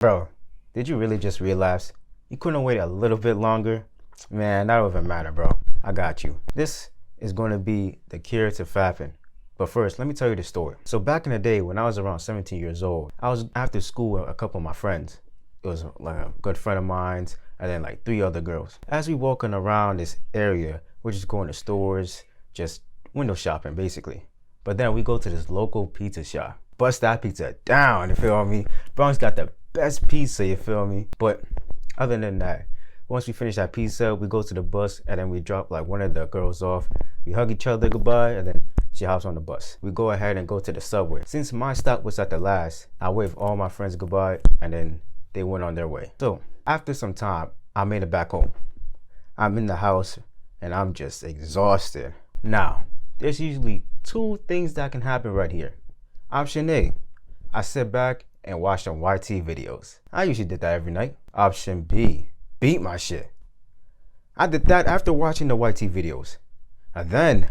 Bro, did you really just realize you couldn't wait a little bit longer? Man, that don't even matter, bro. I got you. This is going to be the cure to fapping. But first, let me tell you the story. So back in the day when I was around 17 years old, I was after school with a couple of my friends. It was like a good friend of mine's and then like 3 other girls. As we walking around this area, we're just going to stores, just window shopping basically. But then we go to this local pizza shop. Bust that pizza down, you feel me? Bronx got the best pizza, you feel me? But other than that, once we finish that pizza, we go to the bus and then we drop like one of the girls off. We hug each other goodbye and then she hops on the bus. We go ahead and go to the subway. Since my stop was at the last, I waved all my friends goodbye and then they went on their way. So after some time, I made it back home. I'm in the house and I'm just exhausted. Now, there's usually 2 things that can happen right here. Option A, I sit back and watch some YT videos. I usually did that every night. Option B, beat my shit. I did that after watching the YT videos. And then,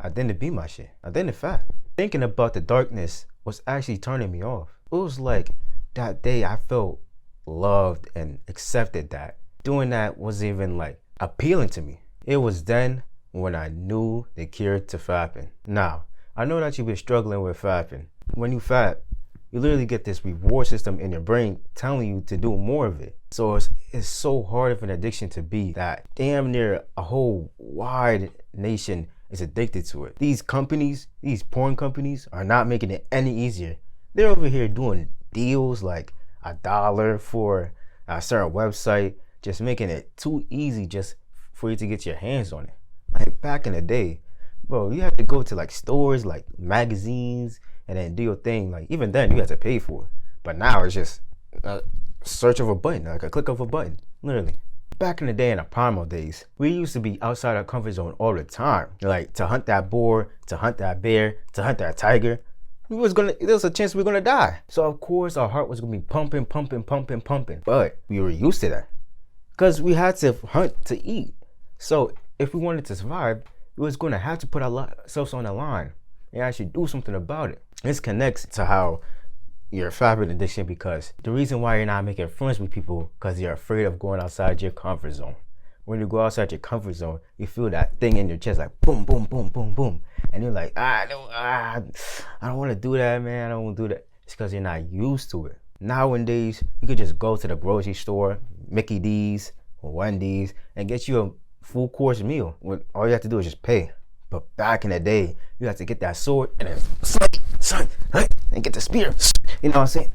I didn't beat my shit. I didn't fat. Thinking about the darkness was actually turning me off. It was like that day I felt loved and accepted that. Doing that wasn't even like appealing to me. It was then when I knew the cure to fapping. Now, I know that you've been struggling with fapping. When you fap, you literally get this reward system in your brain telling you to do more of it. So it's so hard of an addiction to be that damn near a whole wide nation is addicted to it. These companies, these porn companies are not making it any easier. They're over here doing deals like $1 for a certain website, just making it too easy just for you to get your hands on it. Like back in the day, bro, you had to go to like stores, like magazines, and then do your thing. Like even then, you had to pay for it. But now it's just a search of a button, like a click of a button, literally. Back in the day, in the primal days, we used to be outside our comfort zone all the time. Like to hunt that boar, to hunt that bear, to hunt that tiger. There was a chance we were gonna die. So of course our heart was gonna be pumping, pumping, pumping, pumping. But we were used to that. Because we had to hunt to eat. So if we wanted to survive, we was gonna have to put ourselves on the line and actually do something about it. This connects to how you're fapping addiction, because the reason why you're not making friends with people because you're afraid of going outside your comfort zone. When you go outside your comfort zone, you feel that thing in your chest like boom, boom, boom, boom, boom. And you're like, I don't want to do that, man. I don't want to do that. It's because you're not used to it. Nowadays, you could just go to the grocery store, Mickey D's or Wendy's, and get you a full course meal. When all you have to do is just pay. But back in the day, you had to get that sword and then and get the spear. You know what I'm saying?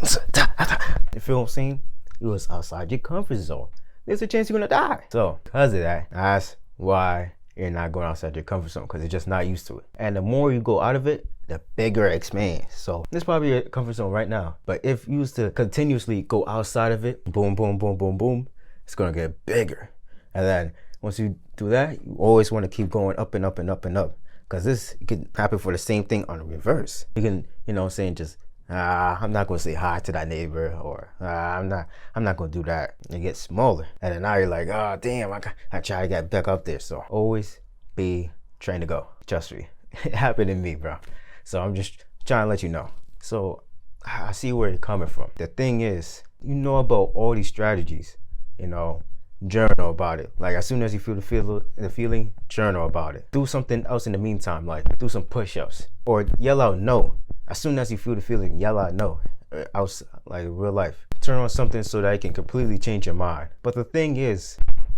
You feel what I'm saying? It was outside your comfort zone. There's a chance you're gonna die. So because of that, that's why you're not going outside your comfort zone, because you're just not used to it. And the more you go out of it, the bigger it expands. So this is probably your comfort zone right now. But if you used to continuously go outside of it, boom, boom, boom, boom, boom, it's gonna get bigger. And then once you do that, you always want to keep going up and up and up and up, because this can happen for the same thing on the reverse. You can, you know what I'm saying, just I'm not gonna say hi to that neighbor, or I'm not gonna do that. It gets smaller, and then now you're like, oh damn, I try to get back up there. So always be trying to go. Trust me, it happened to me, bro. So I'm just trying to let you know. So I see where you're coming from. The thing is, you know about all these strategies, you know. Journal about it. Like as soon as you feel the feeling, journal about it. Do something else in the meantime, like do some push-ups or yell out no. As soon as you feel the feeling, yell out no. Out like real life. Turn on something so that it can completely change your mind. But the thing is,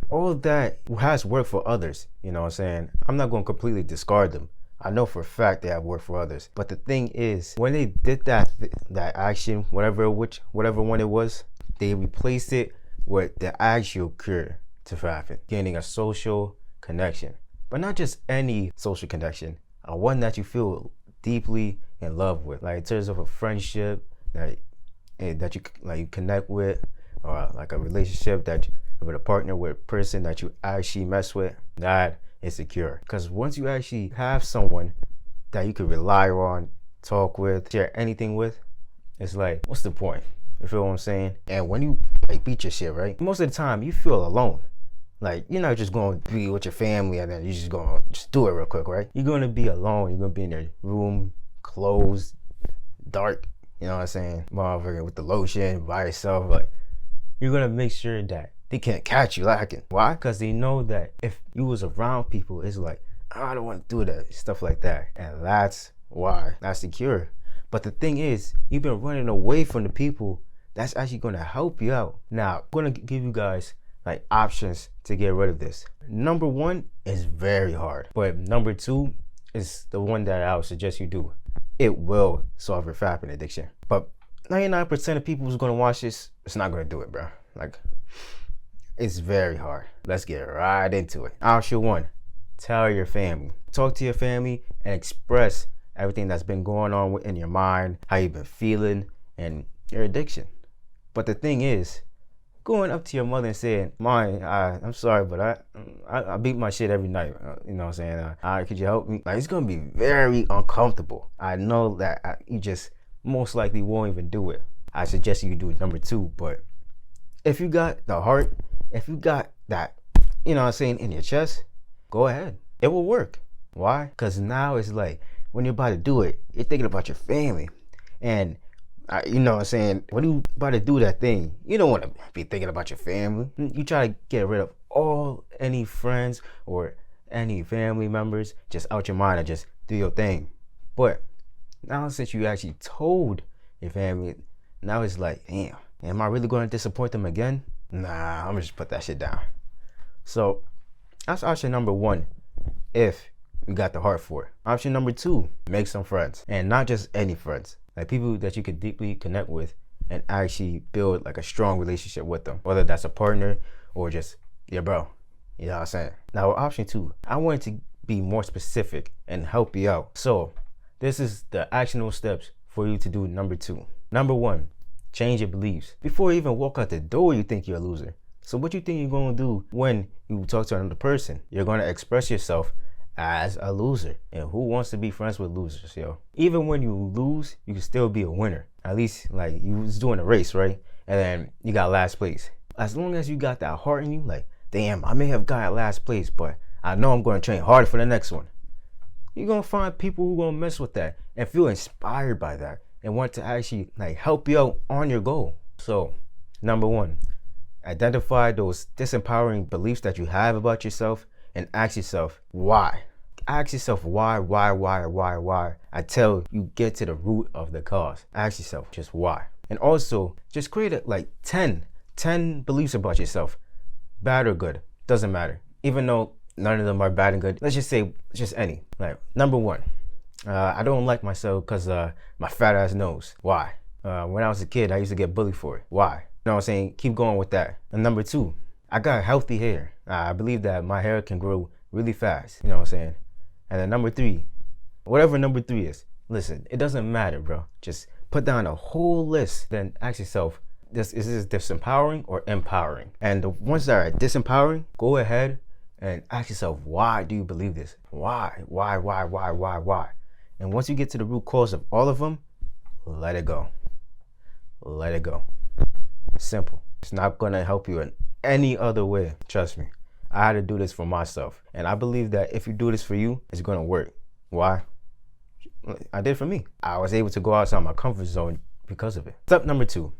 all that has worked for others. You know what I'm saying? I'm not going to completely discard them. I know for a fact they have worked for others. But the thing is, when they did that action, whatever one it was, they replaced it with the actual cure to fapping, gaining a social connection. But not just any social connection, one that you feel deeply in love with, like in terms of a friendship that you connect with, or like a relationship that with a partner, with a person that you actually mess with. That is the cure. Because once you actually have someone that you can rely on, talk with, share anything with, it's like, what's the point? You feel what I'm saying? And when you like beat your shit, right? Most of the time you feel alone. Like you're not just going to be with your family and then you're just going to just do it real quick, right? You're going to be alone. You're going to be in your room, closed, dark, you know what I'm saying, motherfucker, with the lotion by yourself. Like, you're gonna make sure that they can't catch you lacking. Why? Because they know that if you was around people, it's like, I don't want to do that, stuff like that. And that's why. That's the cure. But the thing is, you've been running away from the people that's actually gonna help you out. Now, I'm gonna give you guys like options to get rid of this. Number one is very hard, but number two is the one that I would suggest you do. It will solve your fapping addiction. But 99% of people who's gonna watch this, it's not gonna do it, bro. Like, it's very hard. Let's get right into it. Option one, tell your family. Talk to your family and express everything that's been going on in your mind, how you've been feeling, and your addiction. But the thing is, going up to your mother and saying, "Mom, I'm sorry, but I beat my shit every night." You know what I'm saying? Could you help me? Like, it's gonna be very uncomfortable. I know that you just most likely won't even do it. I suggest you do number two, but if you got the heart, if you got that, you know what I'm saying, in your chest, go ahead. It will work. Why? Because now it's like, when you're about to do it, you're thinking about your family. And you know what I'm saying, when you about to do that thing, you don't want to be thinking about your family. You try to get rid of any friends or any family members just out your mind and just do your thing. But now since you actually told your family, now it's like, damn, am I really going to disappoint them again? Nah, I'm gonna just put that shit down. So that's option number one, if you got the heart for it. Option number two, make some friends, and not just any friends, like people that you could deeply connect with and actually build like a strong relationship with them, whether that's a partner or just your bro. You know what I'm saying? Now, option two, I wanted to be more specific and help you out. So this is the actionable steps for you to do number two. Number one, change your beliefs. Before you even walk out the door, you think you're a loser. So what you think you're going to do when you talk to another person? You're going to express yourself as a loser. And who wants to be friends with losers, yo? Even when you lose, you can still be a winner. At least, like, you was doing a race, right? And then you got last place. As long as you got that heart in you, like, damn, I may have got last place, but I know I'm going to train harder for the next one. You're going to find people who going to mess with that and feel inspired by that and want to actually like help you out on your goal. So, number one, identify those disempowering beliefs that you have about yourself and ask yourself why. Ask yourself why. Until you get to the root of the cause. Ask yourself just why. And also just create like 10 beliefs about yourself, bad or good, doesn't matter. Even though none of them are bad and good, let's just say just any. Like, number one, I don't like myself because my fat ass nose. Why? When I was a kid, I used to get bullied for it. Why? You know what I'm saying? Keep going with that. And number two, I got healthy hair. I believe that my hair can grow really fast. You know what I'm saying? And then number three, whatever number three is, listen, it doesn't matter, bro. Just put down a whole list. Then ask yourself, is this disempowering or empowering? And the ones that are disempowering, go ahead and ask yourself, why do you believe this? Why? And once you get to the root cause of all of them, let it go. Let it go. Simple. It's not gonna help you in any other way. Trust me. I had to do this for myself. And I believe that if you do this for you, it's gonna work. Why? I did it for me. I was able to go outside my comfort zone because of it. Step number two,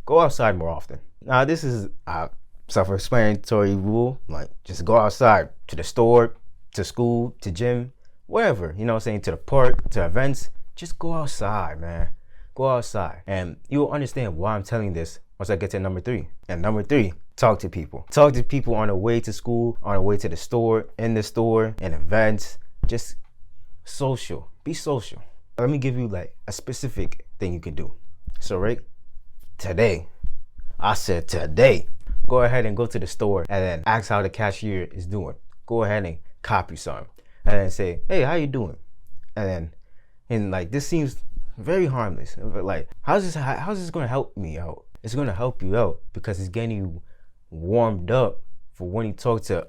go outside more often. Now, this is a self-explanatory rule. Like, just go outside to the store, to school, to gym, wherever, you know what I'm saying, to the park, to events. Just go outside, man. Go outside. And you'll understand why I'm telling this once I get to number three. And number three, talk to people. Talk to people on the way to school, on the way to the store, in the store, in events. Just social. Be social. Let me give you like a specific thing you can do. So right today, I said today, go ahead and go to the store and then ask how the cashier is doing. Go ahead and copy something and then say, hey, how you doing? And like, this seems very harmless, but like, how's this gonna help me out? It's gonna help you out because it's getting you warmed up for when you talk to,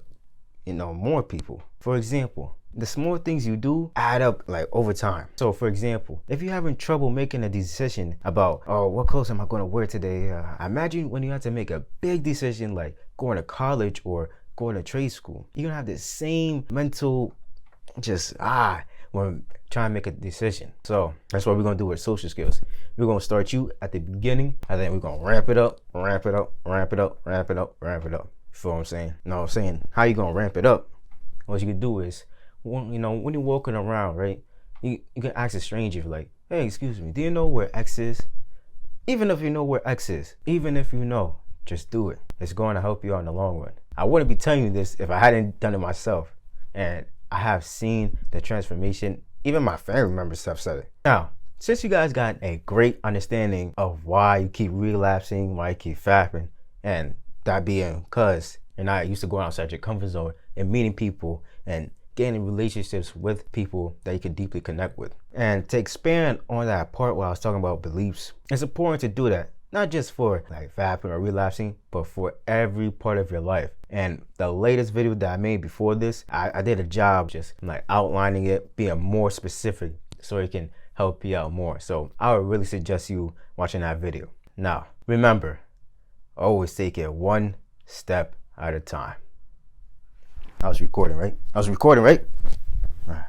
you know, more people. For example, the small things you do add up like over time. So for example, if you're having trouble making a decision about, oh, what clothes am I going to wear today? Imagine when you have to make a big decision like going to college or going to trade school. You're going to have the same mental when try and make a decision. So that's what we're gonna do with social skills. We're gonna start you at the beginning, and then we're gonna ramp it up, ramp it up, ramp it up, ramp it up, ramp it up. You feel what I'm saying? You know what I'm saying? How you gonna ramp it up? What you can do is, when you're walking around, right? You can ask a stranger, like, hey, excuse me, do you know where X is? Even if you know where X is, even if you know, just do it. It's going to help you out in the long run. I wouldn't be telling you this if I hadn't done it myself. And I have seen the transformation. Even my family members have said it. Now, since you guys got a great understanding of why you keep relapsing, why you keep fapping, and that being because you're not used to going outside your comfort zone and meeting people and gaining relationships with people that you can deeply connect with. And to expand on that part where I was talking about beliefs, it's important to do that, not just for like fapping or relapsing, but for every part of your life. And the latest video that I made before this, I did a job just like outlining it, being more specific so it can help you out more. So I would really suggest you watching that video. Now, remember, always take it one step at a time. I was recording, right?